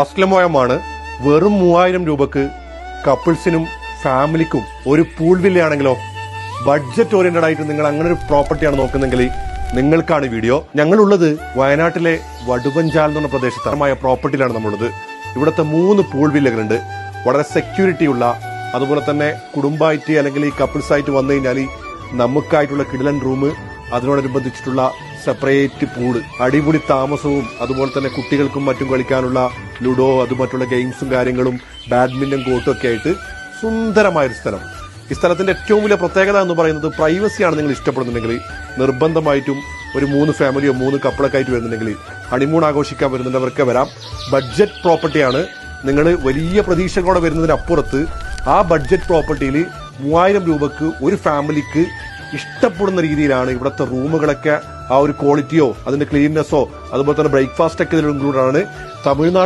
അസ്ലമോയമാണ്. വെറും 3000 രൂപക്ക് കപ്പിൾസിനും ഫാമിലിക്കും ഒരു പൂൾ വില്ലയാണെങ്കിലോ, ബഡ്ജറ്റ് ഓറിയന്റഡ് ആയിട്ട് നിങ്ങൾ അങ്ങനെ ഒരു പ്രോപ്പർട്ടിയാണ് നോക്കുന്നെങ്കിൽ നിങ്ങൾക്കാണ് വീഡിയോ. ഞങ്ങളുള്ളത് വയനാട്ടിലെ വടുവഞ്ചാൽ എന്ന് പറഞ്ഞ പ്രദേശമായ പ്രോപ്പർട്ടിയിലാണ് നമ്മളുള്ളത്. ഇവിടുത്തെ 3 പൂൾ വില്ലകളുണ്ട്. വളരെ സെക്യൂരിറ്റി ഉള്ള, അതുപോലെ തന്നെ കുടുംബമായിട്ട് അല്ലെങ്കിൽ ഈ കപ്പിൾസ് ആയിട്ട് വന്നു കഴിഞ്ഞാൽ നമുക്കായിട്ടുള്ള കിടിലൻ റൂം, അതിനോടനുബന്ധിച്ചിട്ടുള്ള സെപ്പറേറ്റ് പൂള്, അടിപൊളി താമസവും, അതുപോലെ തന്നെ കുട്ടികൾക്കും മറ്റും കളിക്കാനുള്ള ലുഡോ, അത് മറ്റുള്ള ഗെയിംസും കാര്യങ്ങളും, ബാഡ്മിന്റൺ കോർട്ടും ഒക്കെ ആയിട്ട് സുന്ദരമായൊരു സ്ഥലം. ഈ സ്ഥലത്തിന്റെ ഏറ്റവും വലിയ പ്രത്യേകത എന്ന് പറയുന്നത് പ്രൈവസിയാണ്. നിങ്ങൾ ഇഷ്ടപ്പെടുന്നുണ്ടെങ്കിൽ നിർബന്ധമായിട്ടും ഒരു 3 ഫാമിലിയോ 3 കപ്പിളൊക്കെ ആയിട്ട് വരുന്നുണ്ടെങ്കിൽ ഹണിമൂൺ ആഘോഷിക്കാൻ വരുന്നുണ്ടവർക്ക് വരാം. ബഡ്ജറ്റ് പ്രോപ്പർട്ടിയാണ്. നിങ്ങൾ വലിയ പ്രതീക്ഷകളോടെ വരുന്നതിനപ്പുറത്ത് ആ ബഡ്ജറ്റ് പ്രോപ്പർട്ടിയിൽ 3000 രൂപക്ക് ഒരു ഫാമിലിക്ക് ഇഷ്ടപ്പെടുന്ന രീതിയിലാണ് ഇവിടുത്തെ റൂമുകളൊക്കെ. ആ ഒരു ക്വാളിറ്റിയോ അതിന്റെ ക്ലീൻനെസ്സോ അതുപോലെ തന്നെ ബ്രേക്ക്ഫാസ്റ്റ് ഒക്കെ ഇതിൽ ഇൻക്ലൂഡ് ആണ്. തമിഴ്നാട്